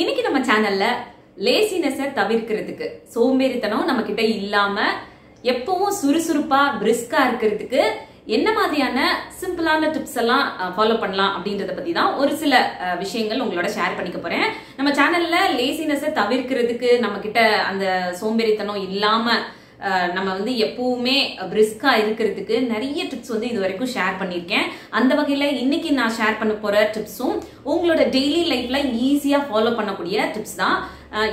இன்னைக்கு நம்ம சேனல்ல லேசினஸை தவிர்க்கிறதுக்கு, சோம்பேறித்தனம் நம்ம கிட்ட இல்லாம எப்பவும் சுறுசுறுப்பா பிரிஸ்கா இருக்கிறதுக்கு என்ன மாதிரியான சிம்பிளான டிப்ஸ் எல்லாம் ஃபாலோ பண்ணலாம் அப்படின்றத பத்தி தான் ஒரு சில விஷயங்கள் உங்களோட ஷேர் பண்ணிக்க போறேன். நம்ம சேனல்ல லேசினஸை தவிர்க்கிறதுக்கு, நம்ம கிட்ட அந்த சோம்பேறித்தனம் இல்லாம நம்ம வந்து எப்பவுமே பிரிஸ்கா இருக்கிறதுக்கு நிறைய டிப்ஸ் வந்து இது வரைக்கும் ஷேர் பண்ணியிருக்கேன். அந்த வகையில இன்னைக்கு நான் ஷேர் பண்ண போற டிப்ஸும் உங்களோட டெய்லி லைஃப்ல ஈஸியா ஃபாலோ பண்ணக்கூடிய டிப்ஸ் தான்.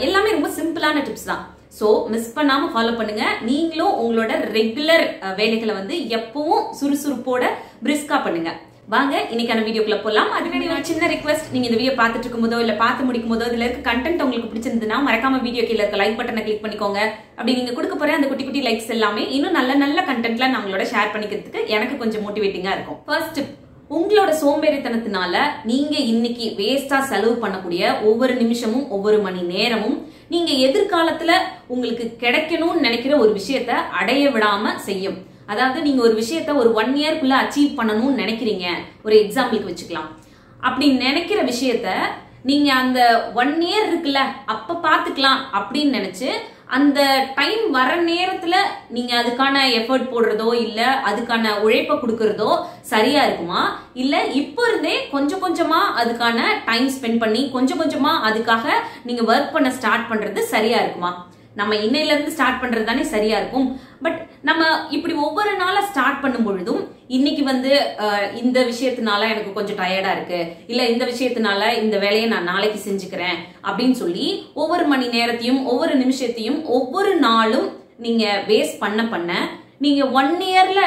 எல்லாமே ரொம்ப சிம்பிளான டிப்ஸ் தான். சோ மிஸ் பண்ணாம ஃபாலோ பண்ணுங்க. நீங்களும் உங்களோட ரெகுலர் வேலைகளை வந்து எப்பவும் சுறுசுறுப்போட பிரிஸ்கா பண்ணுங்க. வாங்க இன்னைக்கான வீடியோக்குள்ள போலாம். அதுக்கு ஒரு சின்ன ரிக்வெஸ்ட், நீங்க இந்த வீடியோ பார்த்துட்டு இருக்கும்போதோ இல்ல பார்த்து முடிக்கும் போதோ இதுல இருக்க கண்டென்ட் உங்களுக்கு பிடிச்சிருந்ததுன்னா மறக்காம வீடியோ கீழே இருக்க லைக் பட்டனை கிளிக் பண்ணிக்கோங்க. அப்படி நீங்க கொடுக்க போற அந்த குட்டி குட்டி லைக்ஸ் எல்லாமே இன்னும் நல்ல நல்ல கண்டென்ட்ல நான் உங்களோட ஷேர் பண்ணிக்கிறதுக்கு எனக்கு கொஞ்சம் மோட்டிவேட்டிங்கா இருக்கும். ஃபர்ஸ்ட் டிப், உங்களோட சோம்பேறித்தனத்தினால நீங்க இன்னைக்கு வேஸ்டா செலவு பண்ணக்கூடிய ஒவ்வொரு நிமிஷமும் ஒவ்வொரு மணி நேரமும் நீங்க எதிர்காலத்துல உங்களுக்கு கிடைக்கணும்னு நினைக்கிற ஒரு விஷயத்த அடைய விடாம செய்யும். அதாவது நீங்க ஒரு விஷயத்த ஒரு 1 இயர்க்குள்ள அச்சீவ் பண்ணணும்னு நினைக்கிறீங்க, ஒரு எக்ஸாம்பிளுக்கு வச்சுக்கலாம். அப்படி நினைக்கிற விஷயத்த நீங்க அந்த 1 இயர் இருக்குல்ல அப்ப பாத்துக்கலாம் அப்படின்னு நினைச்சு அந்த டைம் வர நேரத்துல நீங்க அதுக்கான எஃபர்ட் போடுறதோ இல்ல அதுக்கான உழைப்ப கொடுக்கறதோ சரியா இருக்குமா? இல்ல இப்ப இருந்தே கொஞ்சம் கொஞ்சமா அதுக்கான டைம் ஸ்பெண்ட் பண்ணி கொஞ்சம் கொஞ்சமா அதுக்காக நீங்க ஒர்க் பண்ண ஸ்டார்ட் பண்றது சரியா இருக்குமா? நம்ம இன்னையில இருந்து ஸ்டார்ட் பண்றது தானே சரியா இருக்கும். பட் நம்ம இப்படி ஒவ்வொரு நாளா ஸ்டார்ட் பண்ணும் பொழுதும் இன்னைக்கு வந்து இந்த விஷயத்தினால எனக்கு கொஞ்சம் டயர்டா இருக்கு, இல்ல இந்த விஷயத்தினால இந்த வேலையை நான் நாளைக்கு செஞ்சுக்கிறேன் அப்படின்னு சொல்லி ஒவ்வொரு மணி நேரத்தையும் ஒவ்வொரு நிமிஷத்தையும் ஒவ்வொரு நாளும் நீங்க வேஸ்ட் பண்ண நீங்க 1 இயர்ல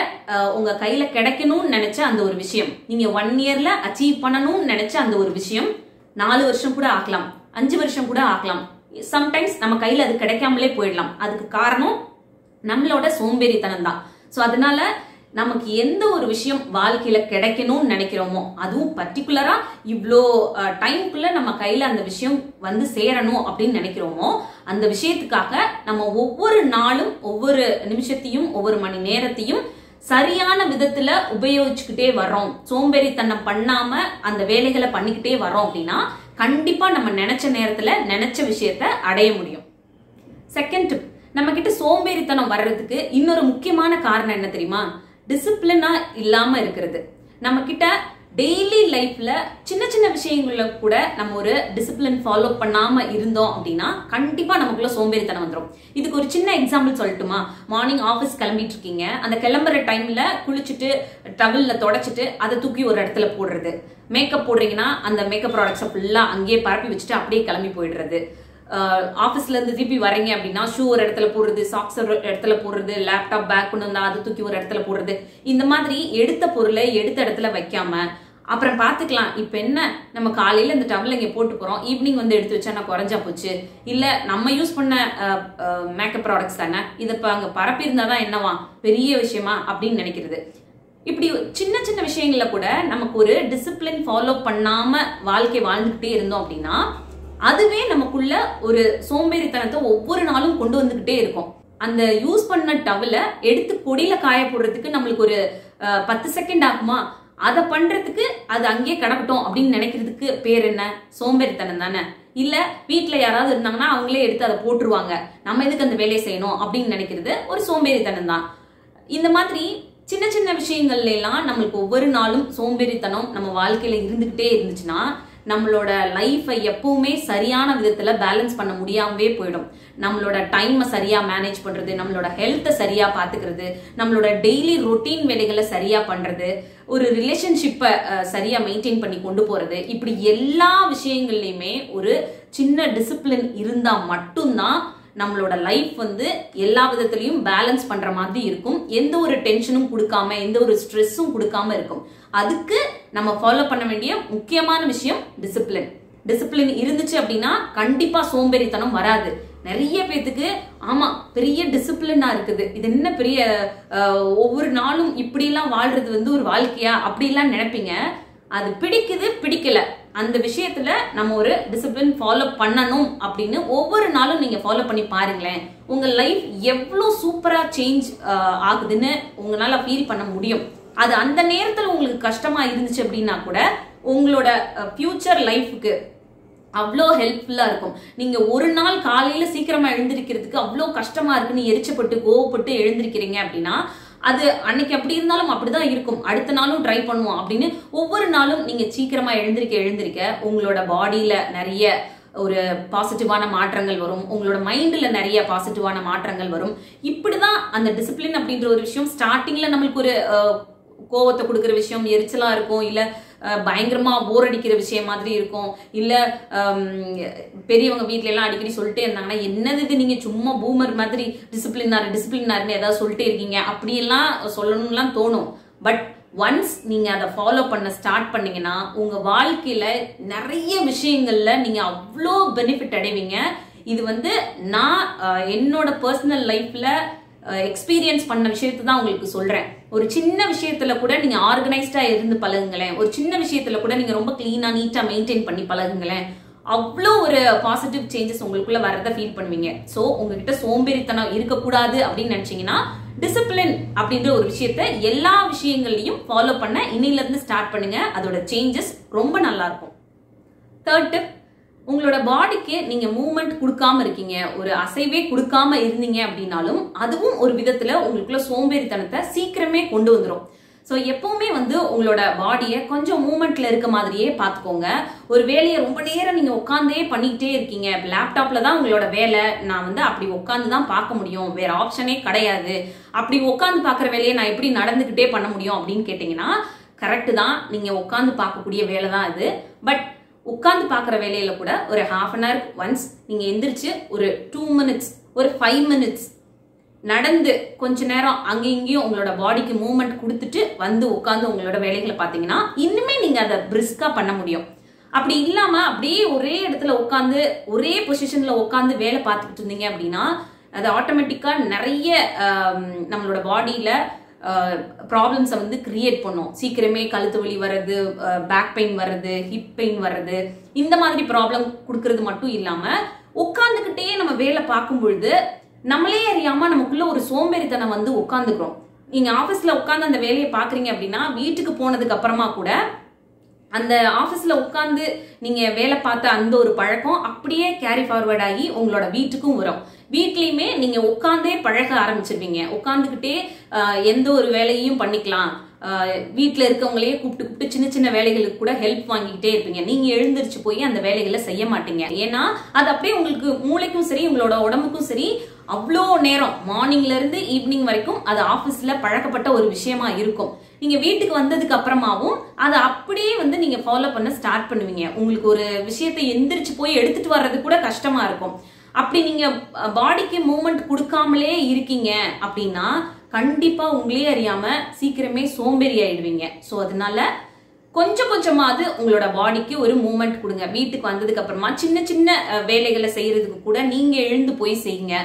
உங்க கையில கிடைக்கணும்னு நினைச்ச அந்த ஒரு விஷயம், நீங்க 1 இயர்ல அச்சீவ் பண்ணணும்னு நினைச்ச அந்த ஒரு விஷயம் 4 வருஷம் கூட ஆக்கலாம், 5 வருஷம் கூட ஆக்கலாம். சம்டைம்ஸ் நம்ம கையில அது கிடைக்காமலே போயிடலாம். அதுக்கு காரணம் நம்மளோட சோம்பேறித்தனம் தான். சோ அதனால நமக்கு எந்த ஒரு விஷயம் வாழ்க்கையில கிடைக்கணும்னு நினைக்கிறோமோ, அதுவும் பர்டிகுலரா இவ்வளோ டைம்குள்ள நம்ம கையில அந்த விஷயம் வந்து சேரணும் அப்படின்னு நினைக்கிறோமோ, அந்த விஷயத்துக்காக நம்ம ஒவ்வொரு நாளும் ஒவ்வொரு நிமிஷத்தையும் ஒவ்வொரு மணி நேரத்தையும் சரியான விதத்துல உபயோகிச்சுக்கிட்டே வர்றோம், சோம்பேறித்தனம் பண்ணாம அந்த வேலைகளை பண்ணிக்கிட்டே வர்றோம் அப்படின்னா கண்டிப்பா நம்ம நினைச்ச நேரத்துல நினைச்ச விஷயத்த அடைய முடியும். செகண்ட் டிப், நம்ம கிட்ட சோம்பேறித்தனம் வர்றதுக்கு இன்னொரு முக்கியமான காரணம் என்ன தெரியுமா? டிசிப்ளினா இல்லாம இருக்கிறது. நம்ம கிட்ட டெய்லி லைஃப்ல சின்ன சின்ன விஷயங்கள கூட நம்ம ஒரு டிசிப்ளின் ஃபாலோ பண்ணாம இருந்தோம் அப்படின்னா கண்டிப்பா நமக்குள்ள சோம்பேறித்தனம் வந்துடும். இதுக்கு ஒரு சின்ன எக்ஸாம்பிள் சொல்லட்டுமா? மார்னிங் ஆஃபீஸ் கிளம்பிட்டு இருக்கீங்க, அந்த கிளம்புற டைம்ல குளிச்சுட்டு டவல்ல தொடச்சிட்டு அதை தூக்கி ஒரு இடத்துல போடுறது. மேக்கப் போடுறீங்கன்னா அந்த மேக்கப் ப்ராடக்ட்ஸை ஃபுல்லா அங்கேயே பரப்பி வச்சுட்டு அப்படியே கிளம்பி போயிடுறது. ஆஃபீஸ்ல இருந்து திருப்பி வரீங்க அப்படின்னா ஷூ ஒரு இடத்துல போடுறது, சாக்ஸ் ஒரு இடத்துல போடுறது, லேப்டாப் பேக் கொண்டு வந்தா அதை தூக்கி ஒரு இடத்துல போடுறது. இந்த மாதிரி எடுத்த பொருளை எடுத்த இடத்துல வைக்காம அப்புறம் பாத்துக்கலாம், இப்ப என்ன நம்ம காலையில இந்த டவல் இங்க போட்டு போறோம், ஈவினிங் வந்து எடுத்து வச்சா நான் குறைஞ்சா போச்சு, இல்ல நம்ம யூஸ் பண்ண மேக்கப் ப்ராடக்ட்ஸ் தானே, இதை இப்ப அங்க பரப்பி இருந்தாதான் என்னவா பெரிய விஷயமா அப்படின்னு நினைக்கிறது. இப்படி சின்ன சின்ன விஷயங்கள்ல கூட நமக்கு ஒரு டிசிப்ளின் ஃபாலோ பண்ணாம வாழ்க்கை வாழ்ந்துகிட்டே இருந்தோம் அப்படின்னா அதுவே நமக்குள்ள ஒரு சோம்பேறித்தனத்தை ஒவ்வொரு நாளும் கொண்டு வந்துகிட்டே இருக்கும். அந்த யூஸ் பண்ண டவலை எடுத்து கொடியில காய போடுறதுக்கு நம்மளுக்கு ஒரு 10 செகண்ட் ஆகுமா? அதை பண்றதுக்கு அது அங்கேயே கிடக்கட்டும் அப்படின்னு நினைக்கிறதுக்கு பேர் என்ன? சோம்பேறித்தனம் தானே. இல்ல வீட்டுல யாராவது இருந்தாங்கன்னா அவங்களே எடுத்து அதை போட்டுருவாங்க, நம்ம எதுக்கு அந்த வேலையை செய்யணும் அப்படின்னு நினைக்கிறது ஒரு சோம்பேறித்தனம் தான். இந்த மாதிரி சின்ன சின்ன விஷயங்கள்ல எல்லாம் நம்மளுக்கு ஒவ்வொரு நாளும் சோம்பேறித்தனம் நம்ம வாழ்க்கையில இருந்துகிட்டே இருந்துச்சுன்னா நம்மளோட லைஃபை எப்பவுமே சரியான விதத்துல பேலன்ஸ் பண்ண முடியாமவே போயிடும். நம்மளோட டைமை சரியா மேனேஜ் பண்றது, நம்மளோட ஹெல்த்தை சரியா பாத்துக்கிறது, நம்மளோட டெய்லி ரொட்டீன் வேலைகளை சரியா பண்றது, ஒரு ரிலேஷன்ஷிப்பை சரியா மெயின்டைன் பண்ணி கொண்டு போறது, இப்படி எல்லா விஷயங்கள்லயுமே ஒரு சின்ன டிசிப்ளின் இருந்தா மட்டும்தான் நம்மளோட லைஃப் வந்து எல்லா விதத்திலையும் பேலன்ஸ் பண்ற மாதிரி இருக்கும். எந்த ஒரு டென்ஷனும் கொடுக்காம எந்த ஒரு ஸ்ட்ரெஸ்ஸும் கொடுக்காம இருக்கும். அதுக்கு நம்ம ஃபாலோ பண்ண வேண்டிய முக்கியமான விஷயம் டிசிப்ளின். டிசிப்ளின் இருந்துச்சு அப்படின்னா கண்டிப்பா சோம்பேறித்தனம் வராது. நிறைய பேத்துக்கு ஆமா பெரிய டிசிப்ளினா இருக்குது, இது என்ன பெரிய ஒவ்வொரு நாளும் இப்படி எல்லாம் வாழ்றது வந்து ஒரு வாழ்க்கையா அப்படிலாம் நினைப்பீங்க. அது பிடிக்குது பிடிக்கல, அந்த விஷயத்துல நம்ம ஒரு டிசிப்ளின் ஃபாலோ பண்ணணும் அப்படின்னு ஒவ்வொரு நாளும் நீங்க ஃபாலோ பண்ணி பாருங்களேன். உங்க லைஃப் எவ்வளவு சூப்பரா சேஞ்ச் ஆகுதுன்னு உங்களால ஃபீல் பண்ண முடியும். அது அந்த நேரத்துல உங்களுக்கு கஷ்டமா இருந்துச்சு அப்படின்னா கூட உங்களோட ஃபியூச்சர் லைஃபுக்கு அவ்வளோ ஹெல்ப்ஃபுல்லா இருக்கும். நீங்க ஒரு நாள் காலையில சீக்கிரமா எழுந்திருக்கிறதுக்கு அவ்வளோ கஷ்டமா இருக்குன்னு எரிச்சப்பட்டு கோவப்பட்டு எழுந்திருக்கிறீங்க அப்படின்னா அது அன்னைக்கு அப்படி இருந்தாலும் அப்படிதான் இருக்கும். அடுத்த நாளும் ட்ரை பண்ணுவோம் அப்படின்னு ஒவ்வொரு நாளும் நீங்க சீக்கிரமா எழுந்திருக்க உங்களோட பாடியில நிறைய ஒரு பாசிட்டிவான மாற்றங்கள் வரும். உங்களோட மைண்ட்ல நிறைய பாசிட்டிவான மாற்றங்கள் வரும். இப்படிதான் அந்த டிசிப்ளின் அப்படின்ற ஒரு விஷயம் ஸ்டார்டிங்ல நம்மளுக்கு ஒரு கோவத்தை கொடுக்குற விஷயம், எரிச்சலா இருக்கும், இல்ல பயங்கரமா போர் அடிக்கிற விஷயம் மாதிரி இருக்கும், இல்ல பெரியவங்க வீட்ல எல்லாம் அடிக்கடி சொல்லிட்டே இருந்தாங்கன்னா என்னது இது நீங்க சும்மா பூமர் மாதிரி டிசிப்ளினாருன்னு ஏதாவது சொல்லிட்டே இருக்கீங்க அப்படியெல்லாம் சொல்லணும்லாம் தோணும். பட் ஒன்ஸ் நீங்க அதை ஃபாலோ பண்ண ஸ்டார்ட் பண்ணீங்கன்னா உங்க வாழ்க்கையில நிறைய விஷயங்கள்ல நீங்க அவ்வளோ பெனிஃபிட் அடைவீங்க. இது நான் என்னோட பர்சனல் லைஃப்ல எக்ஸ்பீரியன்ஸ் பண்ண விஷயத்தை தான் உங்களுக்கு சொல்றேன். ஒரு சின்ன விஷயத்துல கூட நீங்க ஆர்கனைஸ்டா இருந்து பழகுங்களேன், ஒரு சின்ன விஷயத்துல கூட நீங்க ரொம்ப கிளீனா நீட்டா மெயின்டைன் பண்ணி பழகுங்களேன், அவ்வளோ ஒரு பாசிட்டிவ் சேஞ்சஸ் உங்களுக்குள்ள வரத ஃபீல் பண்ணுவீங்க. ஸோ உங்ககிட்ட சோம்பேறித்தனம் இருக்கக்கூடாது அப்படின்னு நினைச்சீங்கன்னா டிசிப்ளின் அப்படின்ற ஒரு விஷயத்த எல்லா விஷயங்களையும் ஃபாலோ பண்ண இன்னில இருந்து ஸ்டார்ட் பண்ணுங்க. அதோட சேஞ்சஸ் ரொம்ப நல்லா இருக்கும். தேர்ட் டிப், உங்களோட பாடிக்கு நீங்க மூவ்மெண்ட் கொடுக்காம இருக்கீங்க, ஒரு அசைவே கொடுக்காம இருந்தீங்க அப்படின்னாலும் அதுவும் ஒரு விதத்துல உங்களுக்குள்ள சோம்பேறித்தனத்தை சீக்கிரமே கொண்டு வந்துடும். ஸோ எப்பவுமே உங்களோட பாடியை கொஞ்சம் மூவ்மெண்ட்ல இருக்க மாதிரியே பார்த்துக்கோங்க. ஒரு வேலையை ரொம்ப நேரம் நீங்க உட்காந்தே பண்ணிக்கிட்டே இருக்கீங்க, லேப்டாப்ல தான் உங்களோட வேலை, நான் அப்படி உட்காந்து தான் பார்க்க முடியும், வேற ஆப்ஷனே கிடையாது, அப்படி உட்காந்து பார்க்குற வேலையை நான் எப்படி நடந்துகிட்டே பண்ண முடியும் அப்படின்னு கேட்டீங்கன்னா கரெக்ட் தான், நீங்க உட்காந்து பார்க்கக்கூடிய வேலை தான் இது. பட் உட்காந்து பார்க்குற வேலையில கூட ஒரு ஹாஃப் அன் ஹவர் ஒன்ஸ் நீங்க எந்திரிச்சு ஒரு 2 minutes ஒரு 5 minutes நடந்து கொஞ்ச நேரம் அங்கே இங்கேயும் உங்களோட பாடிக்கு மூவ்மெண்ட் கொடுத்துட்டு உட்காந்து உங்களோட வேலைகளை பார்த்தீங்கன்னா இன்னுமே நீங்க அதை பிரிஸ்கா பண்ண முடியும். அப்படி இல்லாம அப்படியே ஒரே இடத்துல உட்காந்து ஒரே பொசிஷன்ல உட்காந்து வேலை பார்த்துக்கிட்டு இருந்தீங்க அப்படின்னா அது ஆட்டோமேட்டிக்கா நிறைய நம்மளோட பாடியில ப்ராப்ளம்ஸை கிரியேட் பண்ணும். சீக்கிரமே கழுத்து வலி வர்றது, பேக் பெயின் வர்றது, ஹிப் பெயின் வர்றது, இந்த மாதிரி ப்ராப்ளம் கொடுக்கறது மட்டும் இல்லாம உட்காந்துக்கிட்டே நம்ம வேலை பார்க்கும் பொழுது நம்மளே அறியாம நமக்குள்ள ஒரு சோம்பேறித்தனம் உட்காந்துக்கிறோம். நீங்க ஆபீஸ்ல உட்காந்து அந்த வேலையை பாக்குறீங்க அப்படின்னா வீட்டுக்கு போனதுக்கு அப்புறமா கூட அந்த ஆபீஸ்ல உட்காந்து நீங்க வேலை பார்த்த அந்த ஒரு பழக்கம் அப்படியே கேரி ஃபார்வர்ட் ஆகி உங்களோட வீட்டுக்கும் வரும். வீட்லயுமே நீங்க உட்காந்தே பழக ஆரம்பிச்சிருவீங்க. உட்காந்துக்கிட்டே எந்த ஒரு வேலையும் பண்ணிக்கலாம், வீட்டுல இருக்கவங்களையே கூப்பிட்டு சின்ன சின்ன வேலைகளுக்கு கூட ஹெல்ப் வாங்கிக்கிட்டே இருப்பீங்க. நீங்க எழுந்திருச்சு போய் அந்த வேலைகளை செய்ய மாட்டீங்க. ஏன்னா அது அப்படியே உங்களுக்கு மூளைக்கும் சரி உங்களோட உடம்புக்கும் சரி அவ்வளோ நேரம் மார்னிங்ல இருந்து ஈவினிங் வரைக்கும் அது ஆபீஸ்ல பழக்கப்பட்ட ஒரு விஷயமா இருக்கும். நீங்க வீட்டுக்கு வந்ததுக்கு அப்புறமாவும் அதை அப்படியே நீங்க ஃபாலோ பண்ண ஸ்டார்ட் பண்ணுவீங்க. உங்களுக்கு ஒரு விஷயத்தை எந்திரிச்சு போய் எடுத்துட்டு வர்றது கூட கஷ்டமா இருக்கும். அப்படி நீங்க பாடிக்கு மூவ்மெண்ட் கொடுக்காமலே இருக்கீங்க அப்படின்னா கண்டிப்பா உங்களே அறியாம சீக்கிரமே சோம்பேறி ஆயிடுவீங்க. ஸோ அதனால கொஞ்சம் கொஞ்சமாவது உங்களோட பாடிக்கு ஒரு மூவ்மெண்ட் கொடுங்க. வீட்டுக்கு வந்ததுக்கு அப்புறமா சின்ன சின்ன வேலைகளை செய்யறதுக்கு கூட நீங்க எழுந்து போய் செய்யுங்க.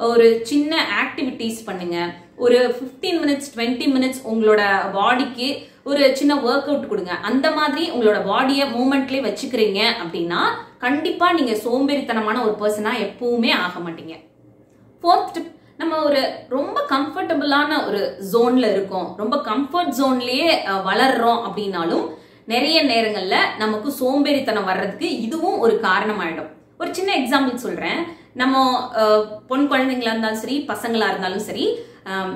ஒரு சின்ன ஆக்டிவிட்டிஸ் பண்ணுங்க. ஒரு 15 minutes 20 minutes உங்களோட பாடிக்கு ஒரு சின்ன ஒர்க் அவுட் கொடுங்க. அந்த மாதிரி உங்களோட பாடியை மூவ்மெண்ட்லயே வச்சுக்கிறீங்க அப்படின்னா கண்டிப்பா நீங்க சோம்பேறித்தனமான ஒரு பர்சனா எப்பவுமே ஆக மாட்டீங்க. ஃபோர்த் டிப், நம்ம ஒரு ரொம்ப கம்ஃபர்டபுளான ஒரு ஜோன்ல இருக்கோம், ரொம்ப கம்ஃபர்ட் ஜோன்லயே வளர்றோம் அப்படின்னாலும் நிறைய நேரங்கள்ல நமக்கு சோம்பேறித்தனம் வர்றதுக்கு இதுவும் ஒரு காரணமாயிடும். ஒரு சின்ன எக்ஸாம்பிள் சொல்றேன். நம்ம பொன் குழந்தைங்களா இருந்தாலும் சரி பசங்களா இருந்தாலும் சரி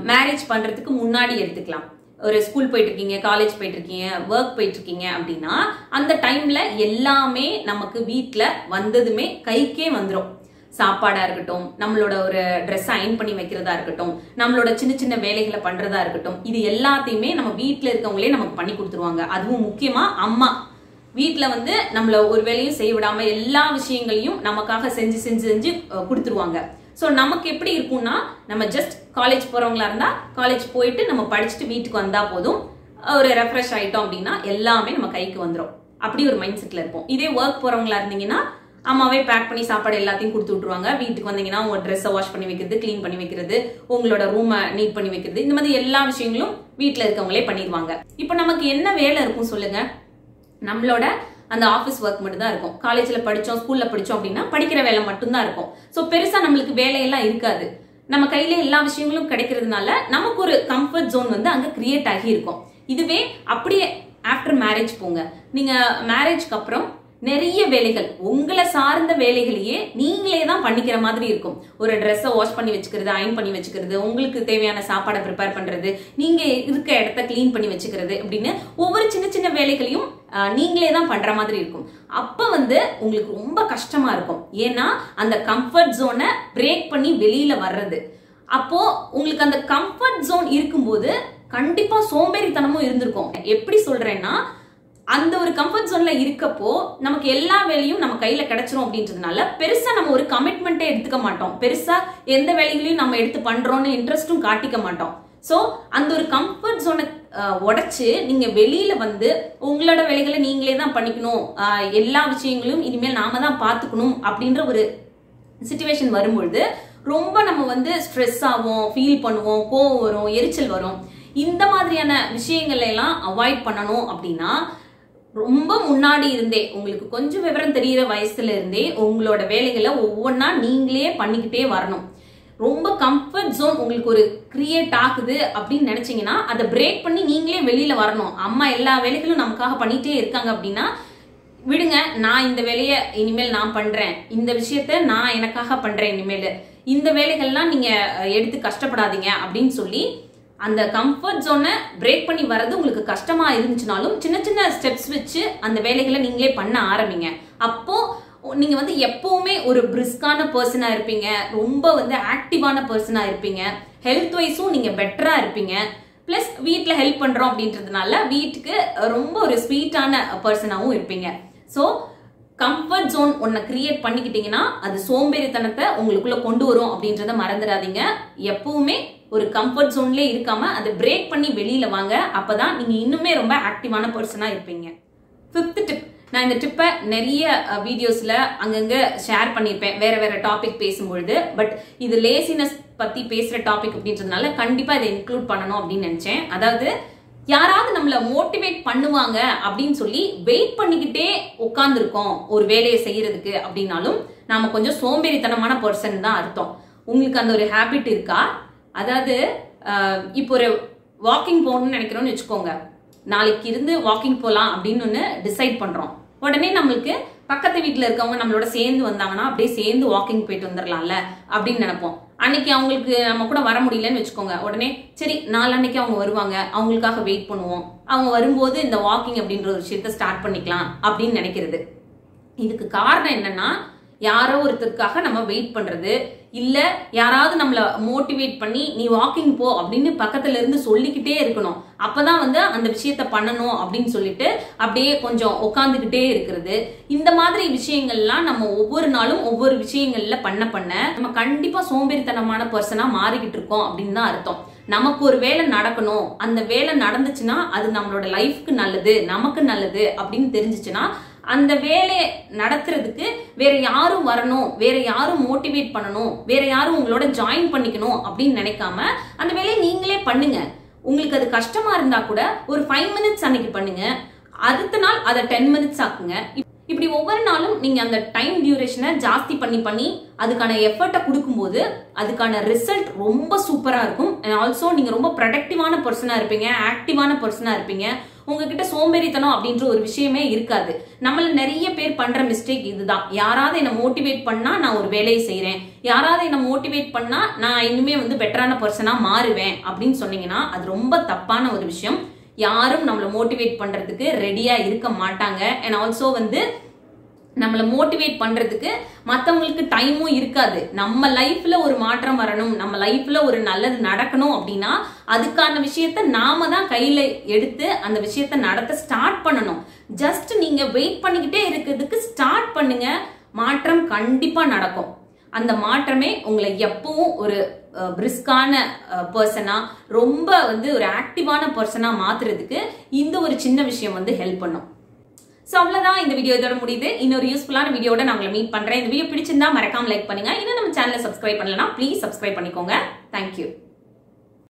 மேரேஜ் பண்றதுக்கு முன்னாடி எடுத்துக்கலாம். ஒரு ஸ்கூல் போயிட்டு இருக்கீங்க, காலேஜ் போயிட்டு இருக்கீங்க, ஒர்க் போயிட்டு இருக்கீங்க அப்படின்னா அந்த டைம்ல எல்லாமே நமக்கு வீட்டுல வந்ததுமே கைக்கே வந்துடும். சாப்பாடா இருக்கட்டும், நம்மளோட ஒரு ட்ரெஸ் அயன் பண்ணி வைக்கிறதா இருக்கட்டும், நம்மளோட சின்ன சின்ன வேலைகளை பண்றதா இருக்கட்டும், இது எல்லாத்தையுமே நம்ம வீட்டுல இருக்கவங்களே நமக்கு பண்ணி கொடுத்துருவாங்க. அதுவும் முக்கியமா அம்மா வீட்டுல நம்மள ஒரு வேலையும் செய்ய விடாம எல்லா விஷயங்களையும் நமக்காக செஞ்சு செஞ்சு செஞ்சு கொடுத்துருவாங்க. ஸோ நமக்கு எப்படி இருக்கும்னா நம்ம ஜஸ்ட் காலேஜ் போறவங்களா இருந்தா காலேஜ் போயிட்டு நம்ம படிச்சுட்டு வீட்டுக்கு வந்தா போதும், ஒரு ரெஃப்ரெஷ் ஆயிட்டோம் அப்படின்னா எல்லாமே நம்ம கைக்கு வந்துடும். அப்படி ஒரு மைண்ட் செட்ல இருப்போம். இதே ஒர்க் போறவங்களா இருந்தீங்கன்னா அம்மாவே பேக் பண்ணி சாப்பாடு எல்லாத்தையும் கொடுத்து விட்டுருவாங்க. வீட்டுக்கு வந்தீங்கன்னா உங்க ட்ரெஸ்ஸை வாஷ் பண்ணி வைக்கிறது, கிளீன் பண்ணி வைக்கிறது, உங்களோட ரூமை நீட் பண்ணி வைக்கிறது, இந்த மாதிரி எல்லா விஷயங்களும் வீட்டுல இருக்கவங்களே பண்ணிடுவாங்க. இப்போ நமக்கு என்ன வேலை இருக்கும் சொல்லுங்க? நம்மளோட அந்த ஆஃபீஸ் ஒர்க் மட்டும் தான் இருக்கும். காலேஜ்ல படிச்சோம், ஸ்கூல்ல படிச்சோம் அப்படின்னா படிக்கிற வேலை மட்டும்தான் இருக்கும். ஸோ பெருசா நம்மளுக்கு வேலையெல்லாம் இருக்காது. நம்ம கையில எல்லா விஷயங்களும் கிடைக்கிறதுனால நமக்கு ஒரு கம்ஃபர்ட் ஜோன் அங்க கிரியேட் ஆகி இருக்கும். இதுவே அப்படியே ஆஃப்டர் மேரேஜ் போங்க. நீங்க மேரேஜ்க்கு அப்புறம் நிறைய வேலைகள் உங்களை சார்ந்த வேலைகளையே நீங்களே தான் பண்ணிக்கிற மாதிரி இருக்கும். ஒரு ட்ரெஸ்ஸை வாஷ் பண்ணி வச்சுக்கிறது, அயன் பண்ணி வச்சுக்கிறது, உங்களுக்கு தேவையான சாப்பாடை ப்ரிப்பேர் பண்றது, நீங்க இருக்க இடத்த கிளீன் பண்ணி வச்சுக்கிறது அப்படின்னு ஒவ்வொரு சின்ன சின்ன வேலைகளையும் நீங்களே தான் பண்ற மாதிரி இருக்கும். அப்ப உங்களுக்கு ரொம்ப கஷ்டமா இருக்கும். ஏன்னா அந்த கம்ஃபர்ட் ஜோனை பிரேக் பண்ணி வெளியில வர்றது. அப்போ உங்களுக்கு அந்த கம்ஃபர்ட் ஜோன் இருக்கும்போது கண்டிப்பா சோம்பேறித்தனமும் இருந்திருக்கும். எப்படி சொல்றேன்னா, அந்த ஒரு கம்ஃபர்ட் ஜோன்ல இருக்கப்போ நமக்கு எல்லா வேலையும் நம்ம கையில கிடைச்சிரும் அப்படின்றதுனால பெருசா நம்ம ஒரு கமிட்மெண்ட்டே எடுத்துக்க மாட்டோம். பெருசா எந்த வேலைகளையும் நம்ம எடுத்து பண்றோம்னு இன்ட்ரெஸ்டும் காட்டிக்க மாட்டோம். சோ அந்த ஒரு கம்ஃபர்ட் ஜோனை உடைச்சு நீங்க வெளியில உங்களோட வேலைகளை நீங்களே தான் பண்ணிக்கணும், எல்லா விஷயங்களையும் இனிமேல் நாம தான் பாத்துக்கணும் அப்படின்ற ஒரு சிச்சுவேஷன் வரும்பொழுது ரொம்ப நம்ம ஸ்ட்ரெஸ் ஆகும், ஃபீல் பண்ணுவோம், கோவம் வரும், எரிச்சல் வரும். இந்த மாதிரியான விஷயங்கள் எல்லாம் அவாய்ட் பண்ணணும் அப்படின்னா ரொம்ப முன்னாடி இருந்தே, உங்களுக்கு கொஞ்சம் விவரம் தெரியிற வயசுல இருந்தே உங்களோட வேலைகளை ஒவ்வொன்னா நீங்களே பண்ணிக்கிட்டே வரணும். ரொம்ப கம்ஃபர்ட் ஜோன் உங்களுக்கு ஒரு கிரியேட் ஆகுது அப்படின்னு நினைச்சீங்கன்னா அதை பிரேக் பண்ணி நீங்களே வெளியில வரணும். அம்மா எல்லா வேலைகளும் நமக்காக பண்ணிட்டே இருக்காங்க அப்படின்னா விடுங்க, நான் இந்த வேலையை இனிமேல் நான் பண்றேன், இந்த விஷயத்த நான் எனக்காக பண்றேன், இனிமேல் இந்த வேலைகள்லாம் நீங்க எடுத்து கஷ்டப்படாதீங்க அப்படின்னு சொல்லி அந்த கம்ஃபர்ட் ஜோனை பிரேக் பண்ணி வர்றது உங்களுக்கு கஷ்டமா இருந்துச்சுனாலும் சின்ன சின்ன ஸ்டெப்ஸ் வச்சு அந்த வேலைகளை நீங்களே பண்ண ஆரம்பிங்க. அப்போ நீங்க எப்பவுமே ஒரு பிரிஸ்கான பர்சனா இருப்பீங்க, ரொம்ப ஆக்டிவான பர்சனா இருப்பீங்க, ஹெல்த் வைஸும் நீங்க பெட்டரா இருப்பீங்க. பிளஸ் வீட்டுல ஹெல்ப் பண்றோம் அப்படின்றதுனால வீட்டுக்கு ரொம்ப ஒரு ஸ்வீட்டான பர்சனாவும் இருப்பீங்க. சோ கம்ஃபர்ட் ஜோன் ஒன்ன கிரியேட் பண்ணிக்கிட்டீங்கன்னா அது சோம்பேறித்தனத்தை உங்களுக்குள்ள கொண்டு வரும் அப்படின்றத மறந்துடாதீங்க. எப்பவுமே ஒரு கம்ஃபர்ட் ஜோன்ல இருக்காம அதை பிரேக் பண்ணி வெளியில வாங்க. அப்பதான் நீங்க இன்னுமே ரொம்ப ஆக்டிவான பர்சனா இருப்பீங்க. 5th tip. நான் இந்த டிப்பை நிறைய வீடியோஸ்ல அங்கங்க ஷேர் பண்ணிருப்பேன் வேற வேற டாபிக் பேசும்பொழுது. பட் இது லேசினஸ் பத்தி பேசுற டாபிக் அப்படின்றதுனால கண்டிப்பா இதை இன்க்ளூட் பண்ணணும் அப்படின்னு நினைச்சேன். அதாவது யாராவது நம்மள மோட்டிவேட் பண்ணுவாங்க அப்படின்னு சொல்லி வெயிட் பண்ணிக்கிட்டே உட்கார்ந்துருக்கோம் ஒரு வேலையை செய்யறதுக்கு அப்படின்னாலும் நாம கொஞ்சம் சோம்பேறித்தனமான பர்சன் தான் அர்த்தம். உங்களுக்கு அந்த ஒரு ஹேபிட் இருக்கா? அதாவது இப்போ ஒரு வாக்கிங் போகணும்னு நினைக்கிறோம்னு வச்சுக்கோங்க. நாளைக்கு இருந்து வாக்கிங் போகலாம் அப்படின்னு ஒன்று டிசைட் பண்றோம். உடனே நம்மளுக்கு பக்கத்து வீட்டுல இருக்கவங்க நம்மளோட சேர்ந்து வந்தாங்கன்னா அப்படியே சேர்ந்து வாக்கிங் போயிட்டு வந்துடலாம்ல அப்படின்னு நினைப்போம். அன்னைக்கு அவங்களுக்கு நம்ம கூட வர முடியலன்னு வச்சுக்கோங்க. உடனே சரி நாளன்னைக்கு அவங்க வருவாங்க, அவங்களுக்காக வெயிட் பண்ணுவோம், அவங்க வரும்போது இந்த வாக்கிங் அப்படின்ற ஒரு விஷயத்த ஸ்டார்ட் பண்ணிக்கலாம் அப்படின்னு நினைக்கிறது. இதுக்கு காரணம் என்னன்னா, யாரோ ஒருத்தருக்காக நம்ம வெயிட் பண்றது, இல்ல யாராவது நம்மள மோட்டிவேட் பண்ணி நீ வாக்கிங் போ அப்படின்னு பக்கத்துல இருந்து சொல்லிக்கிட்டே இருக்கணும். அப்பதான் அந்த விஷயத்த பண்ணணும் அப்படின்னு சொல்லிட்டு அப்படியே கொஞ்சம் உட்காந்துக்கிட்டே இருக்கிறது. இந்த மாதிரி விஷயங்கள்லாம் நம்ம ஒவ்வொரு நாளும் ஒவ்வொரு விஷயங்கள்ல பண்ண நம்ம கண்டிப்பா சோம்பேறித்தனமான பர்சனா மாறிக்கிட்டு இருக்கோம் அப்படின்னு தான் அர்த்தம். நமக்கு ஒரு வேலை நடக்கணும், அந்த வேலை நடந்துச்சுன்னா அது நம்மளோட லைஃப்க்கு நல்லது, நமக்கு நல்லது அப்படின்னு தெரிஞ்சிச்சுன்னா அந்த வேலையை நடத்துறதுக்கு வேற யாரும் வரணும், வேற யாரும் மோட்டிவேட் பண்ணணும், வேற யாரும் உங்களோட ஜாயின் பண்ணிக்கணும் அப்படின்னு நினைக்காம அந்த வேலையை நீங்களே பண்ணுங்க. உங்களுக்கு அது கஷ்டமா இருந்தா கூட ஒரு 5 மினிட்ஸ் அன்னைக்கு பண்ணுங்க, அடுத்த நாள் அதை 10 மினிட்ஸ் ஆக்குங்க. இப்படி ஒவ்வொரு நாளும் நீங்க அந்த டைம் டியூரேஷனை ஜாஸ்தி பண்ணி அதுக்கான எஃபர்ட்டை கொடுக்கும்போது அதுக்கான ரிசல்ட் ரொம்ப சூப்பரா இருக்கும். அண்ட் ஆல்சோ நீங்க ரொம்ப ப்ரொடக்டிவான பர்சனா இருப்பீங்க, ஆக்டிவான பர்சனா இருப்பீங்க. உங்ககிட்ட சோம்பேறித்தனம் அப்படின்ற ஒரு விஷயமே இருக்காது. நம்மள நிறைய பேர் பண்ற மிஸ்டேக் இதுதான். யாராவது என்ன மோட்டிவேட் பண்ணா நான் ஒரு வேலையை செய்யறேன், யாராவது என்ன மோட்டிவேட் பண்ணா நான் இனிமே பெட்டரான பர்சனா மாறுவேன் அப்படின்னு சொன்னீங்கன்னா அது ரொம்ப தப்பான ஒரு விஷயம். யாரும் நம்மள மோட்டிவேட் பண்றதுக்கு ரெடியா இருக்க மாட்டாங்க. அண்ட் ஆல்சோ நம்மள மோட்டிவேட் பண்றதுக்கு மத்தவங்களுக்கு டைமும் இருக்காது. நம்ம லைஃப்ல ஒரு மாற்றம் வரணும், நம்ம லைஃப்ல ஒரு நல்லது நடக்கணும் அப்படின்னா அதுக்கான விஷயத்த நாம தான் கையில எடுத்து அந்த விஷயத்த நடத்த ஸ்டார்ட் பண்ணணும். ஜஸ்ட் நீங்க வெயிட் பண்ணிக்கிட்டே இருக்கிறதுக்கு ஸ்டார்ட் பண்ணுங்க, மாற்றம் கண்டிப்பா நடக்கும். அந்த மாற்றமே உங்களை எப்பவும் ஒரு பிரிஸ்கான பர்சனா, ரொம்ப ஒரு ஆக்டிவான பர்சனா மாத்துறதுக்கு இந்த ஒரு சின்ன விஷயம் ஹெல்ப் பண்ணும். சோ அவ்வளவுதான், இந்த வீடியோ இதோட முடியுது. இன்னொரு யூஸ்ஃபுல்லான வீடியோட நான் உங்களை மீட் பண்றேன். இந்த வீடியோ பிடிச்சிருந்தா மறக்காம லைக் பண்ணுங்க. இன்னும் நம்ம சேனலை சப்ஸ்கிரைப் பண்ணலனா ப்ளீஸ் சப்ஸ்கிரைப் பண்ணிக்கோங்க. தேங்க்யூ.